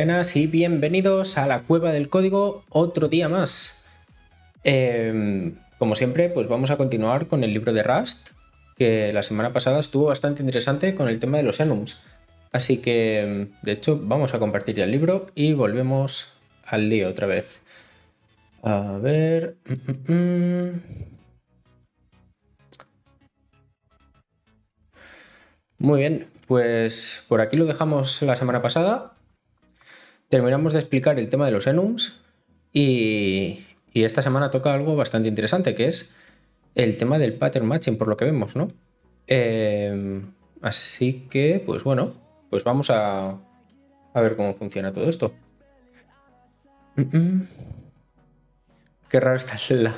Buenas y bienvenidos a la Cueva del Código otro día más. Como siempre, pues vamos a continuar con el libro de Rust, que la semana pasada estuvo bastante interesante con el tema de los enums. Así que, de hecho, vamos a compartir ya el libro y volvemos al lío otra vez. A ver... Muy bien, pues por aquí lo dejamos la semana pasada. Terminamos de explicar el tema de los enums y esta semana toca algo bastante interesante, que es el tema del pattern matching, por lo que vemos, ¿no? Así que, pues bueno, pues vamos a ver cómo funciona todo esto. Qué raro está la...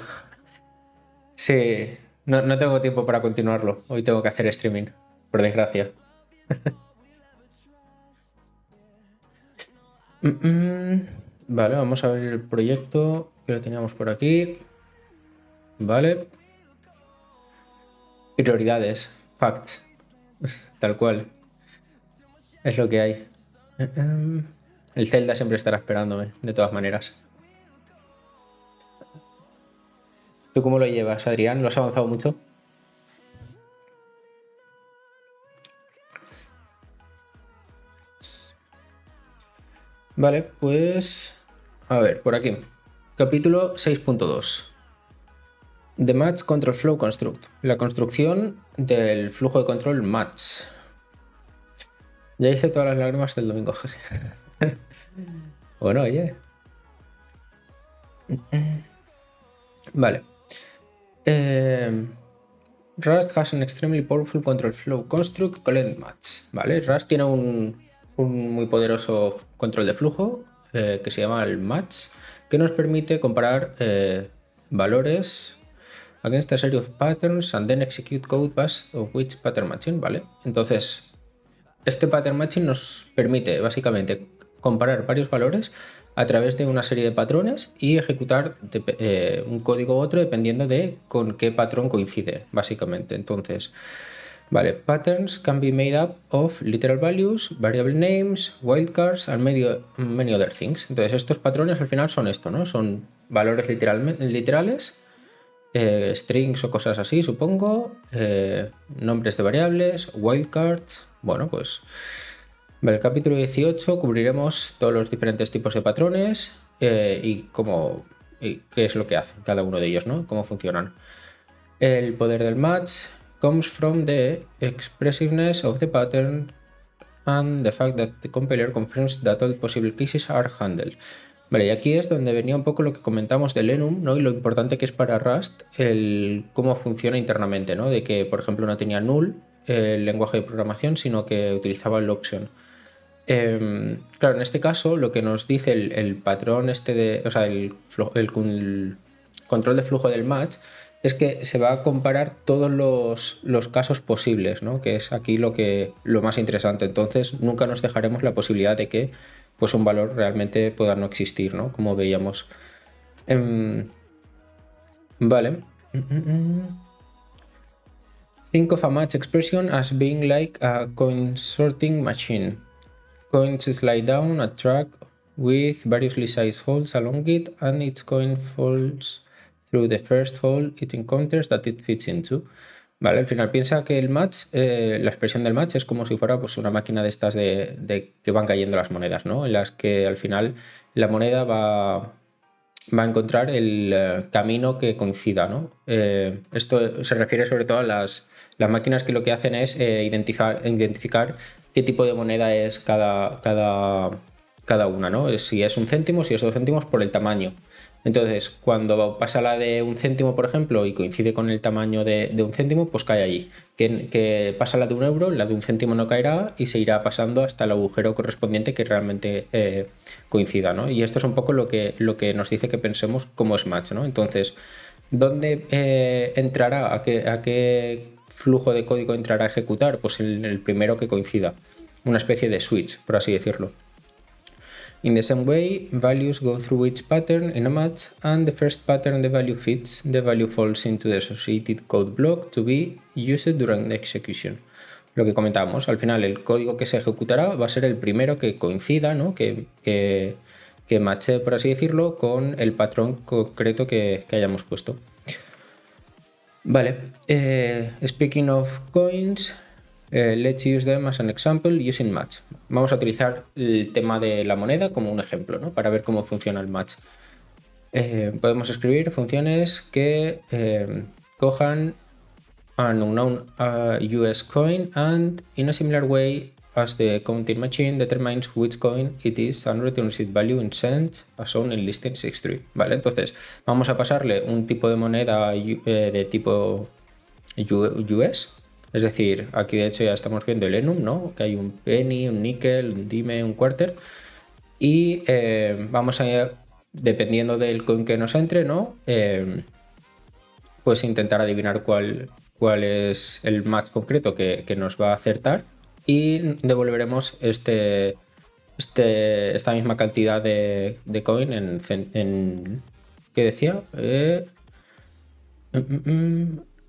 Sí, no tengo tiempo para continuarlo. Hoy tengo que hacer streaming, por desgracia. Vale, vamos a ver el proyecto que lo teníamos por aquí. Vale. Prioridades, facts, tal cual. Es lo que hay. El Zelda siempre estará esperándome, de todas maneras. ¿Tú cómo lo llevas, Adrián? ¿Lo has avanzado mucho? Vale, pues... A ver, por aquí. Capítulo 6.2. The Match Control Flow Construct. La construcción del flujo de control Match. Ya hice todas las lágrimas del domingo. Bueno, oye. Vale. Rust has an extremely powerful control flow construct called Match. Vale, Rust tiene un muy poderoso control de flujo que se llama el Match, que nos permite comparar valores against a series of patterns and then execute code based on which pattern matching, ¿vale? Entonces, este pattern matching nos permite básicamente comparar varios valores a través de una serie de patrones y ejecutar un código u otro dependiendo de con qué patrón coincide, básicamente. Entonces, vale, patterns can be made up of literal values, variable names, wildcards and many other things. Entonces, estos patrones al final son esto, ¿no? Son valores literales, strings o cosas así, supongo, nombres de variables, wildcards. Bueno, pues en el capítulo 18 cubriremos todos los diferentes tipos de patrones y qué es lo que hacen cada uno de ellos, ¿no? Cómo funcionan. El poder del match comes from the expressiveness of the pattern and the fact that the compiler confirms that all possible cases are handled. Vale, y aquí es donde venía un poco lo que comentamos del enum, ¿no? Y lo importante que es para Rust el cómo funciona internamente, ¿no? De que, por ejemplo, no tenía null el lenguaje de programación, sino que utilizaba el option. Claro, en este caso lo que nos dice el patrón el control de flujo del match es que se va a comparar todos los casos posibles, ¿no? Que es aquí lo más interesante. Entonces nunca nos dejaremos la posibilidad de que pues un valor realmente pueda no existir, ¿no? Como veíamos. Vale. Think of a match expression as being like a coin sorting machine. Coins slide down a track with variously sized holes along it, and each coin falls through the first hole it encounters that it fits into. Vale, al final piensa que el match, la expresión del match es como si fuera pues, una máquina de estas de que van cayendo las monedas, ¿no? En las que al final la moneda va a encontrar el camino que coincida, ¿no? Esto se refiere sobre todo a las máquinas que lo que hacen es identificar qué tipo de moneda es cada una, ¿no? Si es un céntimo, si es 2 céntimos, por el tamaño. Entonces, cuando pasa la de un céntimo, por ejemplo, y coincide con el tamaño de un céntimo, pues cae allí. Que pasa la de 1 euro, la de un céntimo no caerá y se irá pasando hasta el agujero correspondiente que realmente coincida, ¿no? Y esto es un poco lo que nos dice que pensemos cómo es match, ¿no? Entonces, ¿dónde entrará? ¿A qué flujo de código entrará a ejecutar? Pues en el primero que coincida. Una especie de switch, por así decirlo. In the same way, values go through each pattern in a match, and the first pattern the value fits, the value falls into the associated code block to be used during the execution. lo que comentábamos, al final el código que se ejecutará va a ser el primero que coincida, ¿no? que matche, por así decirlo, con el patrón concreto que hayamos puesto. Vale, speaking of coins, let's use them as an example using match. Vamos a utilizar el tema de la moneda como un ejemplo, ¿no? Para ver cómo funciona el match. Podemos escribir funciones que cojan an unknown US coin and in a similar way as the counting machine determines which coin it is and returns its value in cents as shown in listing 63. Vale, entonces vamos a pasarle un tipo de moneda de tipo US. Es decir, aquí de hecho ya estamos viendo el enum, ¿no? Que hay un penny, un níquel, un dime, un quarter. Y vamos a, dependiendo del coin que nos entre, ¿no? Pues intentar adivinar cuál es el match concreto que nos va a acertar y devolveremos esta misma cantidad de coin en ¿qué decía?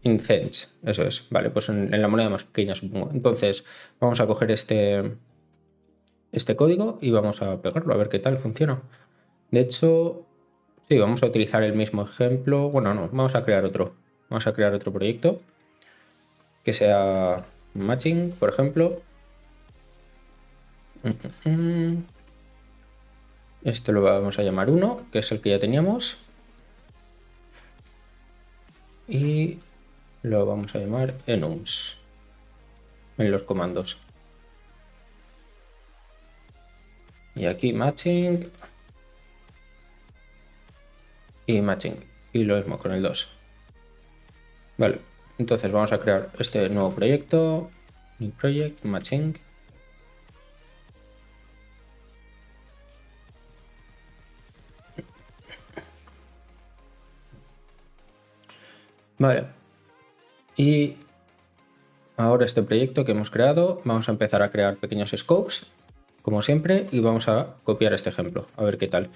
In cents, eso es, vale, pues en la moneda más pequeña, supongo. Entonces vamos a coger este código y vamos a pegarlo a ver qué tal funciona. De hecho, sí, vamos a utilizar el mismo ejemplo. Bueno, no, vamos a crear otro. Vamos a crear otro proyecto que sea matching, por ejemplo. Esto lo vamos a llamar 1, que es el que ya teníamos. Y lo vamos a llamar enums en los comandos. Y aquí matching. Y matching. Y lo mismo con el 2. Vale, entonces vamos a crear este nuevo proyecto. New project, matching. Vale. Y ahora este proyecto que hemos creado, vamos a empezar a crear pequeños scopes, como siempre, y vamos a copiar este ejemplo, a ver qué tal.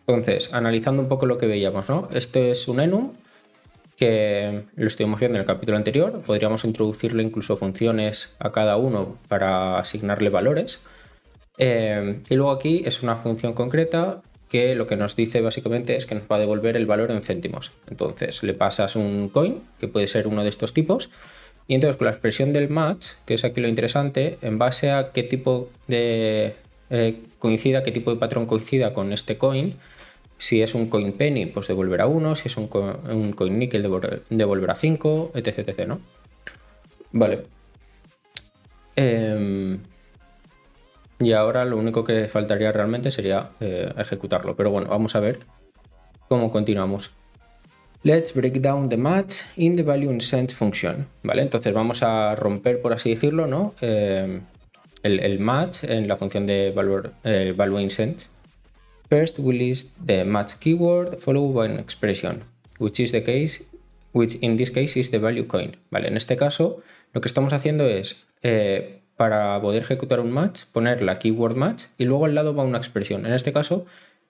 Entonces, analizando un poco lo que veíamos, ¿no? Este es un enum que lo estuvimos viendo en el capítulo anterior. Podríamos introducirle incluso funciones a cada uno para asignarle valores. Y luego aquí es una función concreta que lo que nos dice básicamente es que nos va a devolver el valor en céntimos. Entonces le pasas un coin, que puede ser uno de estos tipos, y entonces con la expresión del match, que es aquí lo interesante, en base a qué tipo de qué tipo de patrón coincida con este coin. Si es un coin penny, pues devolverá 1, si es un coin níquel, devolverá 5, etc, etc, ¿no? Vale. Y ahora lo único que faltaría realmente sería ejecutarlo. Pero bueno, vamos a ver cómo continuamos. Let's break down the match in the value in cents function. Vale, entonces vamos a romper, por así decirlo, ¿no? El match en la función de value in cents. First, we list the match keyword followed by an expression, which in this case is the value coin. Vale, en este caso lo que estamos haciendo es para poder ejecutar un match, poner la keyword match y luego al lado va una expresión. En este caso,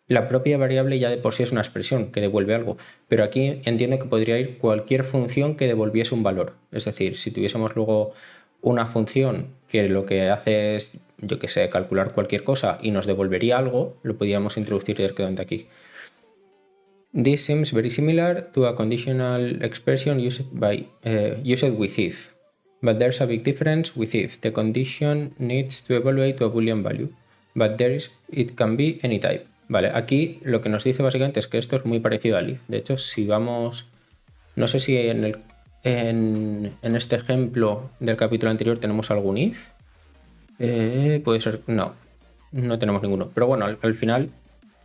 la propia variable ya de por sí es una expresión que devuelve algo, pero aquí entiendo que podría ir cualquier función que devolviese un valor. Es decir, si tuviésemos luego una función que lo que hace es, yo que sé, calcular cualquier cosa y nos devolvería algo, lo podríamos introducir directamente aquí. This seems very similar to a conditional expression used with if, but there's a big difference with if. The condition needs to evaluate to a boolean value, but it can be any type. Vale, aquí lo que nos dice básicamente es que esto es muy parecido al if. De hecho, si vamos, no sé si en este ejemplo del capítulo anterior tenemos algún if. Puede ser, no tenemos ninguno. Pero bueno, al final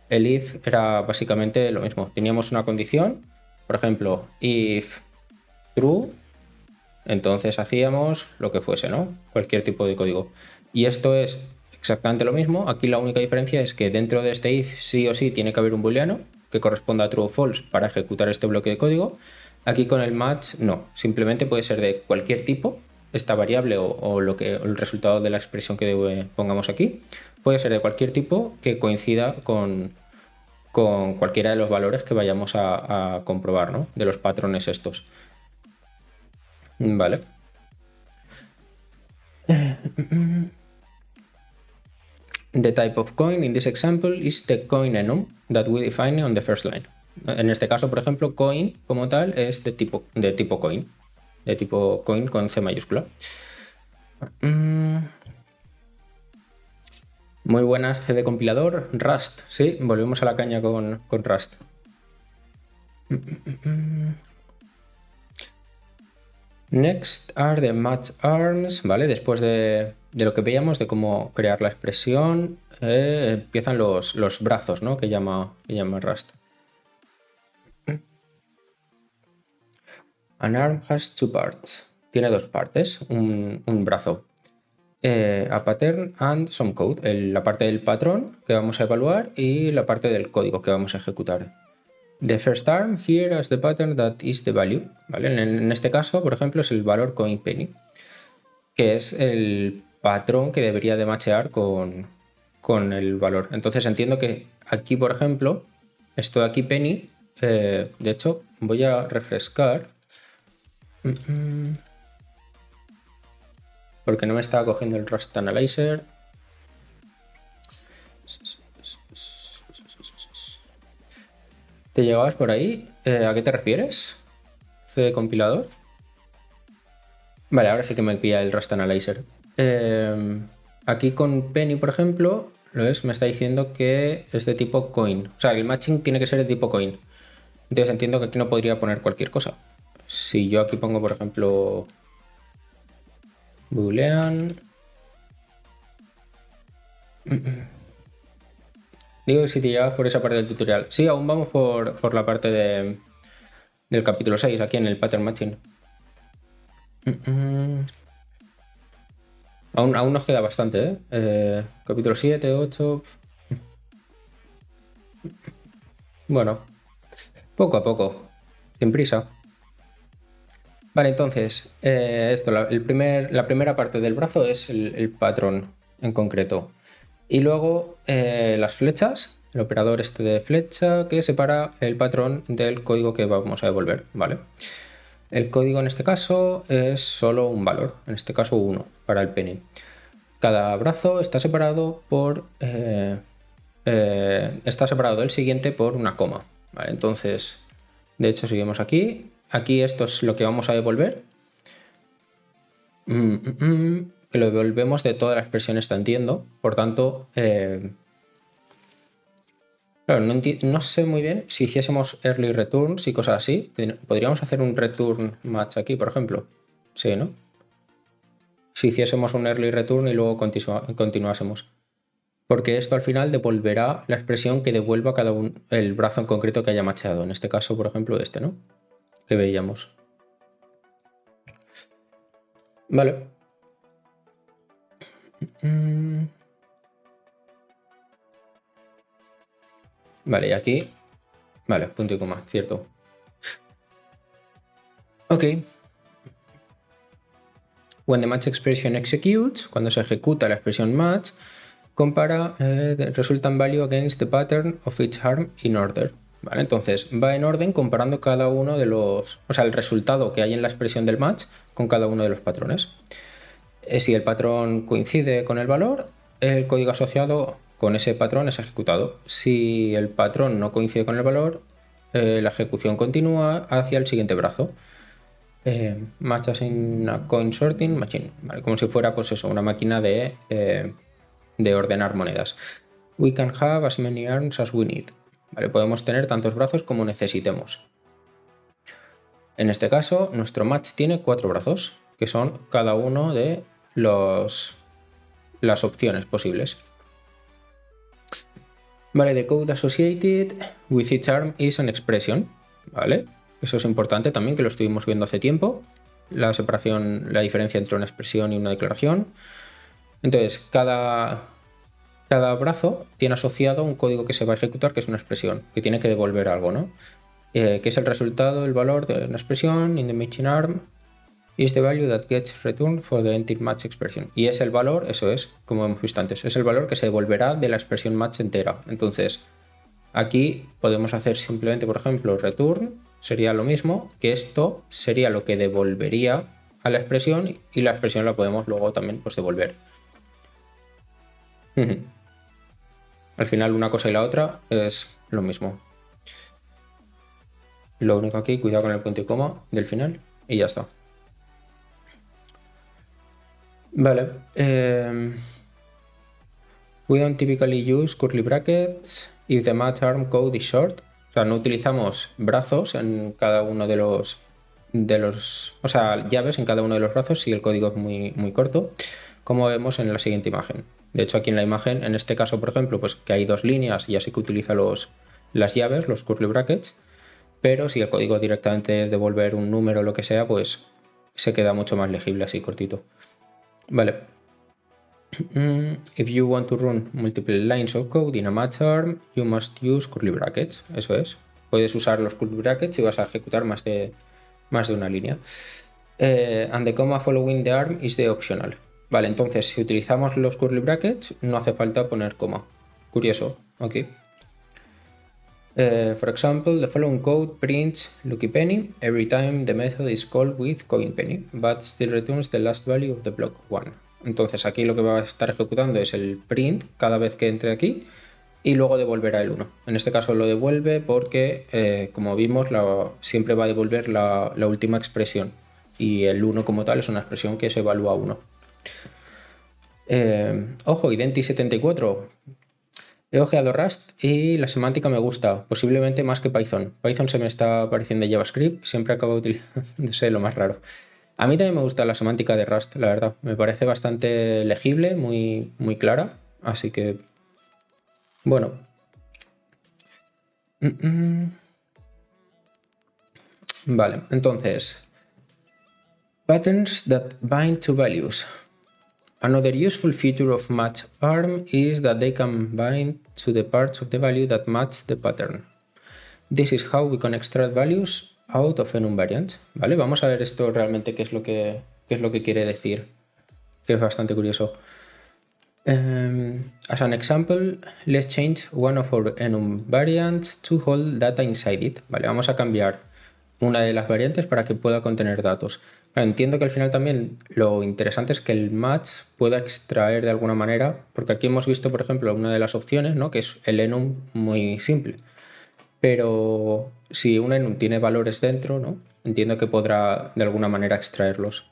el if era básicamente lo mismo. Teníamos una condición, por ejemplo, if true, entonces hacíamos lo que fuese, ¿no? Cualquier tipo de código. Y esto es exactamente lo mismo. Aquí la única diferencia es que dentro de este if sí o sí tiene que haber un booleano que corresponda a true o false para ejecutar este bloque de código. Aquí con el match no, simplemente puede ser de cualquier tipo. Esta variable o el resultado de la expresión que pongamos aquí puede ser de cualquier tipo que coincida con cualquiera de los valores que vayamos a comprobar, ¿no? De los patrones estos. Vale. The type of coin in this example is the coin enum that we define on the first line. En este caso, por ejemplo, coin como tal es de tipo coin, de tipo coin con C mayúscula. Muy buenas, C de compilador, Rust, sí, volvemos a la caña con Rust. Next are the match arms, ¿vale? Después de lo que veíamos de cómo crear la expresión, empiezan los brazos, ¿no? Que llama Rust. An arm has two parts. Tiene dos partes, un brazo. A pattern and some code. La parte del patrón que vamos a evaluar y la parte del código que vamos a ejecutar. The first arm here as the pattern that is the value. ¿Vale? En este caso, por ejemplo, es el valor coin penny, que es el patrón que debería de machear con el valor. Entonces entiendo que aquí, por ejemplo, esto de aquí penny, de hecho, voy a refrescar. Porque no me estaba cogiendo el Rust Analyzer. ¿Te llegabas por ahí? ¿A qué te refieres? ¿C de compilador? Vale, ahora sí que me pilla el Rust Analyzer. Aquí con Penny, por ejemplo, ¿lo ves? Me está diciendo que es de tipo coin. O sea, el matching tiene que ser de tipo coin. Entonces entiendo que aquí no podría poner cualquier cosa. Si yo aquí pongo, por ejemplo, boolean. Digo si te llevas por esa parte del tutorial. Sí, aún vamos por la parte del capítulo 6, aquí en el pattern matching. Aún nos queda bastante, ¿eh? Capítulo 7, 8. Bueno, poco a poco, sin prisa. Vale, entonces, la primera parte del brazo es el patrón en concreto. Y luego las flechas, el operador este de flecha que separa el patrón del código que vamos a devolver, ¿vale? El código en este caso es solo un valor, en este caso 1 para el penny. Cada brazo está separado del siguiente por una coma, ¿vale? Entonces, de hecho, seguimos aquí. Aquí esto es lo que vamos a devolver. Que lo devolvemos de toda la expresión, está entiendo. Por tanto, claro, no sé muy bien si hiciésemos early returns y cosas así. Podríamos hacer un return match aquí, por ejemplo. Sí, ¿no? Si hiciésemos un early return y luego continuásemos. Porque esto al final devolverá la expresión que devuelva el brazo en concreto que haya macheado. En este caso, por ejemplo, este, ¿no? Que veíamos. Vale. Vale, y aquí. Vale, punto y coma, cierto. Ok. When the match expression executes, cuando se ejecuta la expresión match, compara the resultant value against the pattern of each arm in order. ¿Vale? Entonces va en orden comparando cada uno de los. O sea, el resultado que hay en la expresión del match con cada uno de los patrones. Si el patrón coincide con el valor, el código asociado con ese patrón es ejecutado. Si el patrón no coincide con el valor, la ejecución continúa hacia el siguiente brazo. Matches in a coin sorting machine, ¿vale? Como si fuera, pues eso, una máquina de ordenar monedas. We can have as many arms as we need. ¿Vale? Podemos tener tantos brazos como necesitemos. En este caso, nuestro match tiene 4 brazos, que son cada uno de las opciones posibles. Vale, the code associated with each arm is an expression, ¿vale? Eso es importante también, que lo estuvimos viendo hace tiempo, la diferencia entre una expresión y una declaración. Entonces, cada brazo tiene asociado un código que se va a ejecutar, que es una expresión, que tiene que devolver algo, ¿no? Que es el resultado, el valor de una expresión in the matching arm is the value that gets returned for the entire match expression. Y es el valor, eso es, como hemos visto antes, es el valor que se devolverá de la expresión match entera. Entonces, aquí podemos hacer simplemente, por ejemplo, return, sería lo mismo, que esto sería lo que devolvería a la expresión y la expresión la podemos luego también pues, devolver. Al final una cosa y la otra es lo mismo. Lo único aquí, cuidado con el punto y coma del final y ya está. Vale. We don't typically use curly brackets if the match arm code is short. O sea, no utilizamos brazos en cada uno de los o sea, llaves en cada uno de los brazos si el código es muy corto, como vemos en la siguiente imagen. De hecho, aquí en la imagen, en este caso, por ejemplo, pues que hay dos líneas y así que utiliza las llaves, los curly brackets, pero si el código directamente es devolver un número o lo que sea, pues se queda mucho más legible así cortito. Vale. If you want to run multiple lines of code in a match arm, you must use curly brackets. Eso es. Puedes usar los curly brackets si vas a ejecutar más de una línea. And the comma following the arm is the optional. Vale, entonces si utilizamos los curly brackets no hace falta poner coma. Curioso, ok. For example, the following code prints Lucky Penny every time the method is called with Coin Penny, but still returns the last value of the block 1. Entonces aquí lo que va a estar ejecutando es el print cada vez que entre aquí y luego devolverá el 1. En este caso lo devuelve porque, como vimos, siempre va a devolver la última expresión y el 1 como tal es una expresión que se evalúa 1. Ojo, Identi74. He ojeado Rust y la semántica me gusta, posiblemente más que Python. Python se me está pareciendo JavaScript, siempre acabo utilizándose lo más raro. A mí también me gusta la semántica de Rust, la verdad. Me parece bastante legible, muy clara, así que bueno. Vale, entonces patterns that bind to values. Another useful feature of match arm is that they can bind to the parts of the value that match the pattern. This is how we can extract values out of enum variants. Vale, vamos a ver esto realmente qué es lo que quiere decir, que es bastante curioso. As an example, let's change one of our enum variants to hold data inside it. Vale, vamos a cambiar una de las variantes para que pueda contener datos. Entiendo que al final también lo interesante es que el match pueda extraer de alguna manera, porque aquí hemos visto, por ejemplo, una de las opciones, ¿no? Que es el enum muy simple. Pero si un enum tiene valores dentro, ¿no? Entiendo que podrá de alguna manera extraerlos.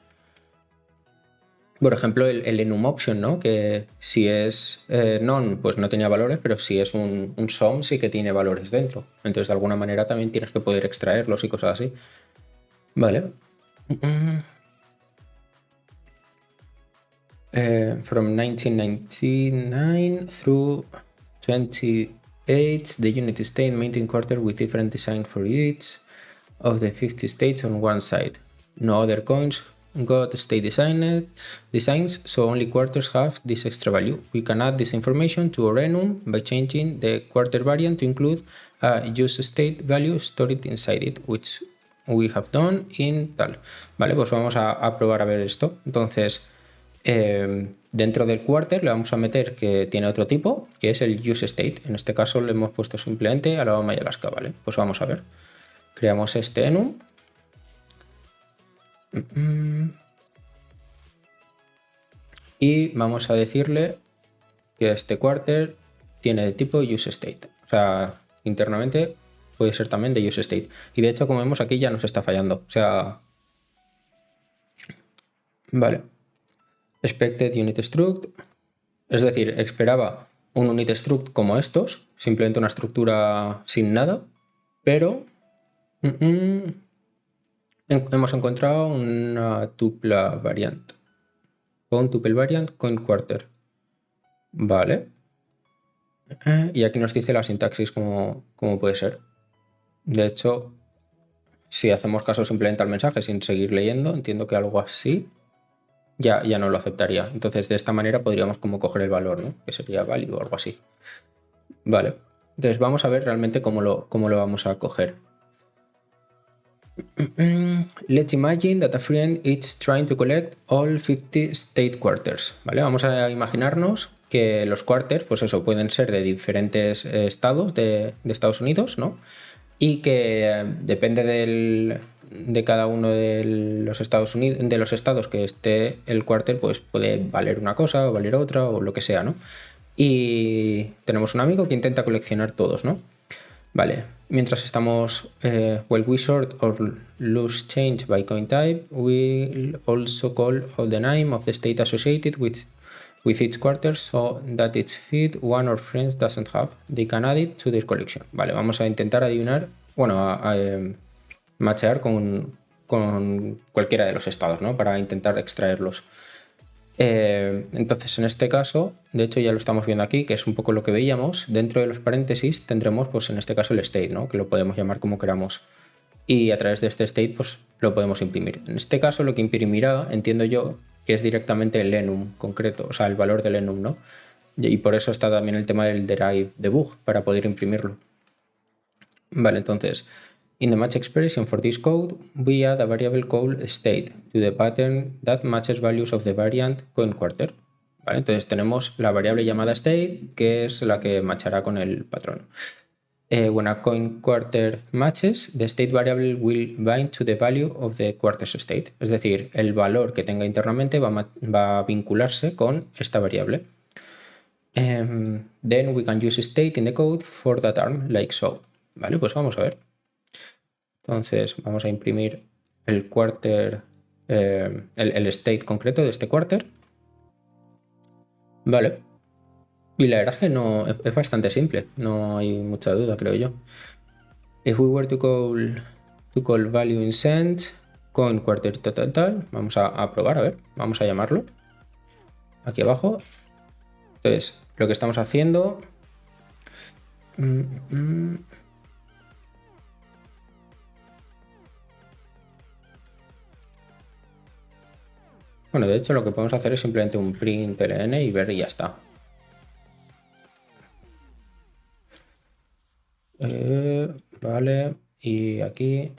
Por ejemplo, el enum option, ¿no? Que si es none, pues no tenía valores, pero si es un sum sí que tiene valores dentro. Entonces, de alguna manera también tienes que poder extraerlos y cosas así. Vale. From 1999 through 28, the Unity State maintained quarter with different design for each of the 50 states on one side. No other coins got state designs, so only quarters have this extra value. We can add this information to our enum by changing the quarter variant to include a use state value stored inside it, which we have done in tal. Vale, pues vamos a probar a ver esto. Entonces, dentro del quarter le vamos a meter que tiene otro tipo, que es el use state. En este caso le hemos puesto simplemente Alabama y Alaska, ¿vale? Pues vamos a ver. Creamos este enum. Y vamos a decirle que este quarter tiene de tipo use state. O sea, internamente puede ser también de use state. Y de hecho, como vemos aquí, ya nos está fallando. O sea, vale. Expected unit struct. Es decir, esperaba un unit struct como estos, simplemente una estructura sin nada, pero hemos encontrado una tuple variant. Con tuple variant coin quarter. Vale. Y aquí nos dice la sintaxis como puede ser. De hecho, si hacemos caso simplemente al mensaje sin seguir leyendo, entiendo que algo así ya no lo aceptaría. Entonces, de esta manera podríamos como coger el valor, ¿no? Que sería value o algo así. Vale. Entonces, vamos a ver realmente cómo lo vamos a coger. Let's imagine that a friend is trying to collect all 50 state quarters. ¿Vale? Vamos a imaginarnos que los quarters, pues eso, pueden ser de diferentes estados de Estados Unidos, ¿no? Y que depende de cada uno de los Estados Unidos, de los estados que esté el quarter, pues puede valer una cosa o valer otra o lo que sea, ¿no? Y tenemos un amigo que intenta coleccionar todos, ¿no? Vale, mientras estamos, while we sort or lose change by coin type, we'll also call all the name of the state associated with each quarter so that its feed one or friends doesn't have. They can add it to their collection. Vale, vamos a intentar adivinar, bueno, machear con cualquiera de los estados, ¿no? Para intentar extraerlos. Entonces, en este caso, de hecho ya lo estamos viendo aquí, que es un poco lo que veíamos. Dentro de los paréntesis tendremos, pues en este caso, el state, ¿no? Que lo podemos llamar como queramos. Y a través de este state, pues lo podemos imprimir. En este caso, lo que imprimirá, entiendo yo, que es directamente el enum concreto, o sea, el valor del enum, ¿no? Y por eso está también el tema del derive debug, para poder imprimirlo. Vale, entonces, in the match expression for this code, we add a variable called state to the pattern that matches values of the variant coin quarter. Vale, entonces tenemos la variable llamada state, que es la que machará con el patrón. When a coin quarter matches, the state variable will bind to the value of the quarter's state. Es decir, el valor que tenga internamente va a vincularse con esta variable. Then we can use state in the code for that arm, like so. Vale, pues vamos a ver. Entonces vamos a imprimir el quarter, el state concreto de este quarter. Vale. Y la verdad es que no, es bastante simple, no hay mucha duda, creo yo. If we were to call value in cents, coin quarter tal, vamos a probar, a ver, vamos a llamarlo. Aquí abajo. Entonces, lo que estamos haciendo... Bueno, de hecho lo que podemos hacer es simplemente un print ln y ver y ya está. Vale, y aquí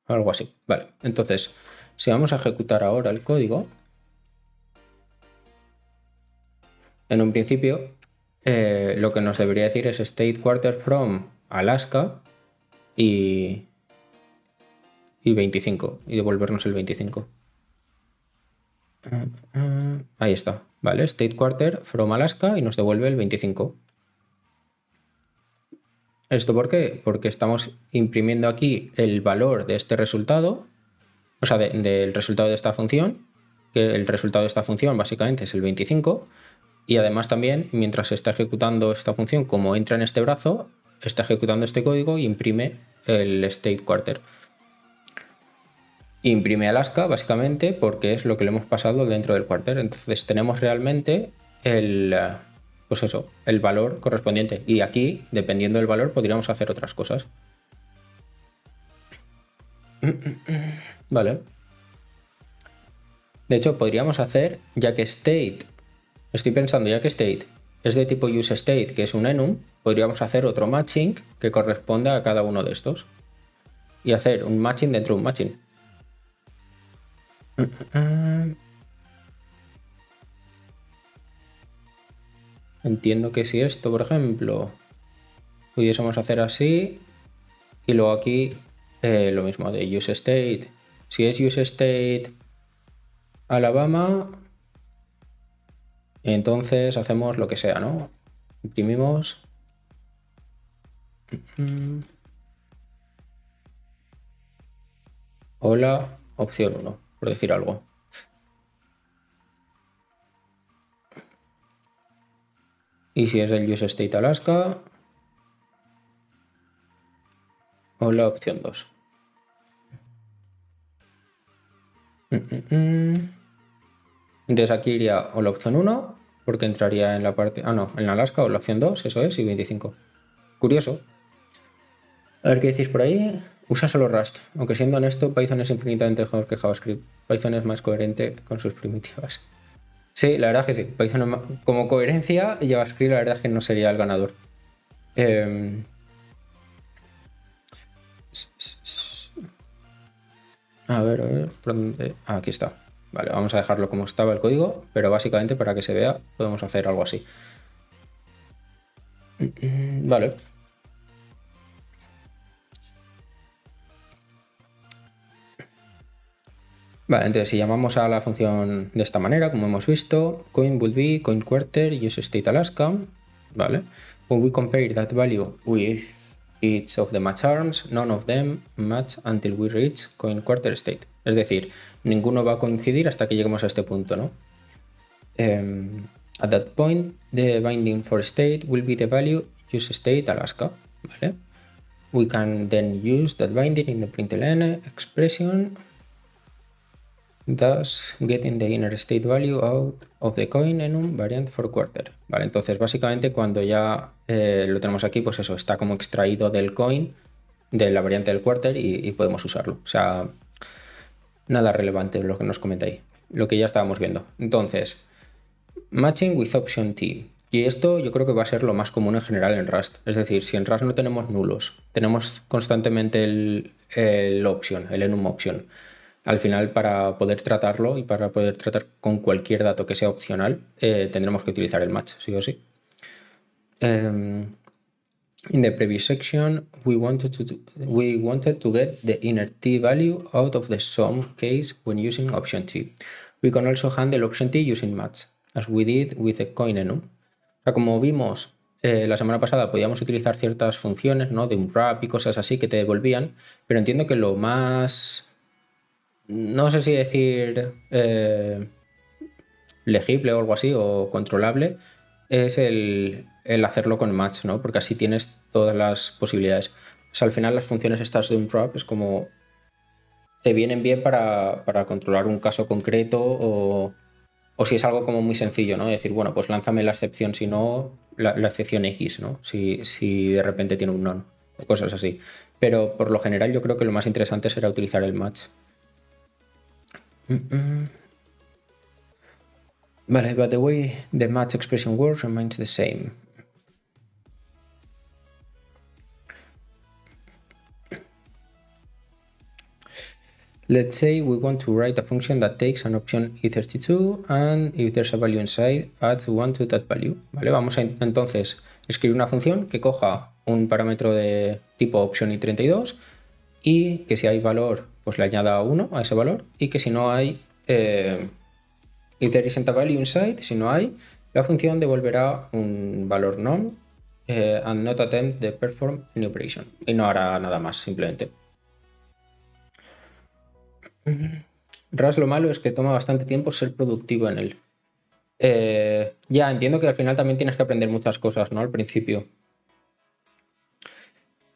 algo así. Vale, entonces si vamos a ejecutar ahora el código, en un principio lo que nos debería decir es state quarter from Alaska y 25 y devolvernos el 25. Ahí está, vale, state quarter from Alaska y nos devuelve el 25. ¿Esto por qué? Porque estamos imprimiendo aquí el valor de este resultado, o sea, del resultado de esta función, que el resultado de esta función básicamente es el 25, y además también, mientras se está ejecutando esta función, como entra en este brazo, está ejecutando este código y imprime el state quarter. Imprime Alaska básicamente porque es lo que le hemos pasado dentro del quarter. Entonces tenemos realmente el valor correspondiente. Y aquí, dependiendo del valor, podríamos hacer otras cosas. Vale. De hecho, podríamos hacer, ya que state, estoy pensando, ya que state es de tipo useState, que es un enum, podríamos hacer otro matching que corresponda a cada uno de estos. Y hacer un matching dentro de un matching. Entiendo que si esto, por ejemplo, pudiésemos hacer así, y luego aquí lo mismo de useState. Si es useState Alabama, entonces hacemos lo que sea, ¿no? Imprimimos. Hola, opción 1, por decir algo. Y si es el useState Alaska, hola, opción 2. Entonces aquí iría o la opción 1, porque entraría en la parte... en Alaska, o la opción 2, eso es, y 25. Curioso. A ver qué decís por ahí. Usa solo Rust. Aunque siendo honesto, Python es infinitamente mejor que JavaScript. Python es más coherente con sus primitivas. Sí, la verdad es que sí. Python como coherencia, JavaScript la verdad es que no sería el ganador. A ver, ¿por dónde? Aquí está. Vale, vamos a dejarlo como estaba el código, pero básicamente para que se vea podemos hacer algo así. Vale. Vale, entonces si llamamos a la función de esta manera, como hemos visto, coin will be coin quarter use state Alaska, ¿vale? When we compare that value with each of the match arms, none of them match until we reach coin quarter state. Es decir, ninguno va a coincidir hasta que lleguemos a este punto, ¿no? At that point, the binding for state will be the value use state Alaska, ¿vale? We can then use that binding in the println expression, thus getting the inner state value out of the coin enum variant for quarter. Vale, entonces básicamente cuando ya lo tenemos aquí, pues eso, está como extraído del coin, de la variante del quarter y podemos usarlo. O sea, nada relevante lo que nos comenta ahí, lo que ya estábamos viendo. Entonces, matching with option T. Y esto yo creo que va a ser lo más común en general en Rust. Es decir, si en Rust no tenemos nulos, tenemos constantemente el option, el enum option. Al final, para poder tratarlo y para poder tratar con cualquier dato que sea opcional, tendremos que utilizar el match, sí o sí. In the previous section, we wanted to get the inner T value out of the sum case when using option T. We can also handle option T using match, as we did with the coin enum. O sea, como vimos la semana pasada, podíamos utilizar ciertas funciones, ¿no? De un wrap y cosas así que te devolvían, pero entiendo que lo más, no sé si decir legible o algo así, o controlable, es el hacerlo con match, ¿no? Porque así tienes todas las posibilidades. O sea, al final las funciones estas de un wrap es como te vienen bien para controlar un caso concreto o si es algo como muy sencillo, ¿no? Decir, bueno, pues lánzame la excepción, si no, la excepción X, ¿no? Si de repente tiene un non o cosas así. Pero por lo general yo creo que lo más interesante será utilizar el match. Vale, but the way the match expression works remains the same. Let's say we want to write a function that takes an option E32 and if there's a value inside, adds 1 to that value. Vale, vamos a entonces escribir una función que coja un parámetro de tipo option E32 y que si hay valor, pues le añada 1 a ese valor y que si no hay, if there isn't a value inside, si no hay, la función devolverá un valor none and not attempt to perform any operation. Y no hará nada más, simplemente. Rust lo malo es que toma bastante tiempo ser productivo en él. Ya entiendo que al final también tienes que aprender muchas cosas, ¿no? Al principio.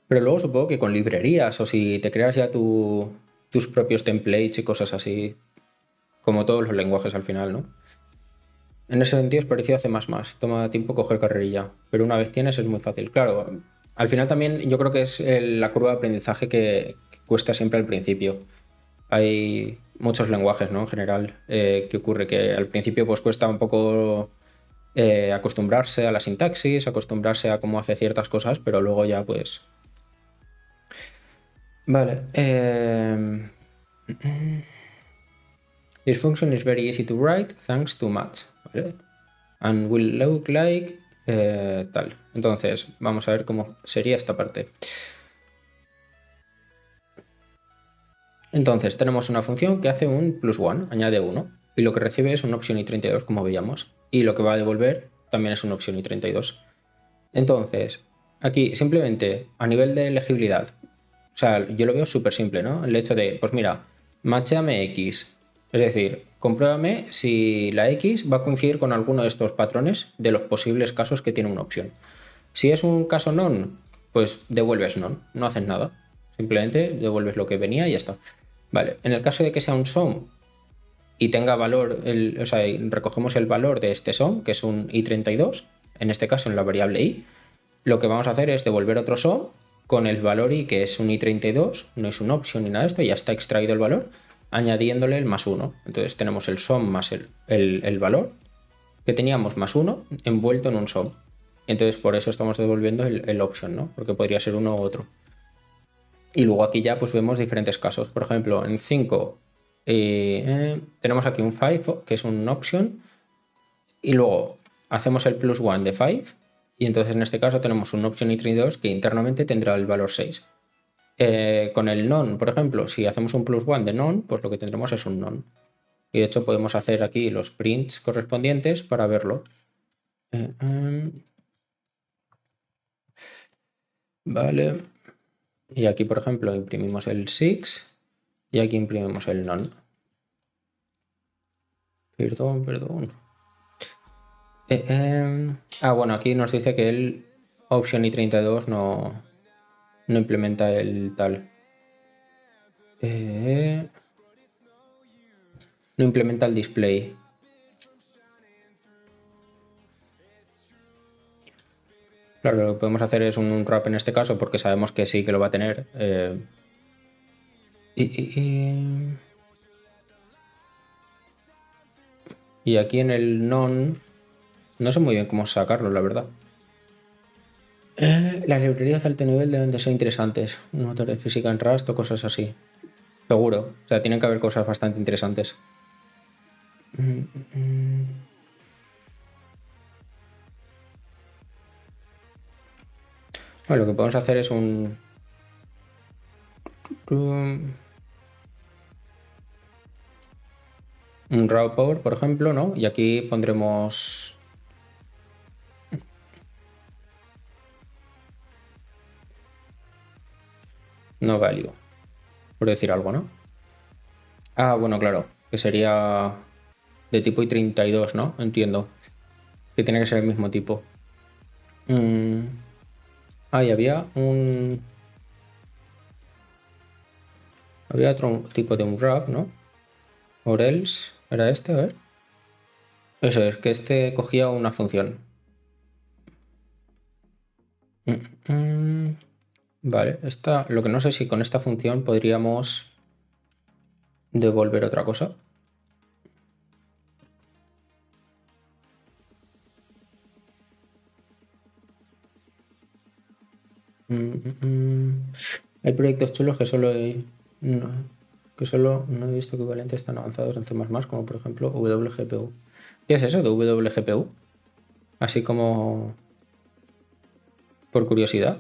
Pero luego supongo que con librerías o si te creas ya tus propios templates y cosas así, como todos los lenguajes al final, ¿no? En ese sentido es parecido a C++, toma tiempo coger carrerilla, pero una vez tienes es muy fácil. Claro, al final también yo creo que es la curva de aprendizaje que cuesta siempre al principio. Hay muchos lenguajes, ¿no? En general, que ocurre que al principio pues cuesta un poco acostumbrarse a la sintaxis, acostumbrarse a cómo hace ciertas cosas, pero luego ya pues... Vale. This function is very easy to write thanks to match, ¿vale? And will look like tal. Entonces, vamos a ver cómo sería esta parte. Entonces, tenemos una función que hace un +1, añade 1, y lo que recibe es una opción i32, como veíamos, y lo que va a devolver también es una opción i32. Entonces, aquí simplemente a nivel de legibilidad, o sea, yo lo veo súper simple, ¿no? El hecho de, pues mira, matchéame X, es decir, compruébame si la X va a coincidir con alguno de estos patrones de los posibles casos que tiene una opción. Si es un caso non, pues devuelves non, no haces nada. Simplemente devuelves lo que venía y ya está. Vale, en el caso de que sea un sum y tenga valor, o sea, recogemos el valor de este sum, que es un i32, en este caso en la variable i, lo que vamos a hacer es devolver otro sum con el valor i, que es un i32, no es una opción ni nada de esto, ya está extraído el valor, añadiéndole el +1. Entonces tenemos el sum más el valor que teníamos +1 envuelto en un sum. Entonces por eso estamos devolviendo el option, ¿no? Porque podría ser uno u otro. Y luego aquí ya pues vemos diferentes casos. Por ejemplo, en 5 tenemos aquí un 5, que es un option, y luego hacemos el +1 de 5, y entonces en este caso tenemos un option i32 que internamente tendrá el valor 6. Con el non, por ejemplo, si hacemos un +1 de non, pues lo que tendremos es un non. Y de hecho podemos hacer aquí los prints correspondientes para verlo. Vale. Y aquí, por ejemplo, imprimimos el 6 y aquí imprimimos el non. Perdón. Bueno, aquí nos dice que el option i32 no implementa el tal. No implementa el display. Claro, lo que podemos hacer es un wrap en este caso porque sabemos que sí que lo va a tener. Y aquí en el non no sé muy bien cómo sacarlo, la verdad. Las librerías de alto nivel deben de ser interesantes. Un motor de física en Rust o cosas así. Seguro. O sea, tienen que haber cosas bastante interesantes. Bueno, lo que podemos hacer es un raw power, por ejemplo, ¿no? Y aquí pondremos no válido, por decir algo, ¿no? Bueno, claro, que sería de tipo i32, ¿no? Entiendo. Que tiene que ser el mismo tipo. Y había otro tipo de un wrap, ¿no? Or else, ¿era este? A ver. Eso es, que este cogía una función. Vale, lo que no sé si con esta función podríamos devolver otra cosa. Hay proyectos chulos que solo no he visto equivalentes tan avanzados en C++, como por ejemplo WGPU. ¿Qué es eso de WGPU? Así como por curiosidad.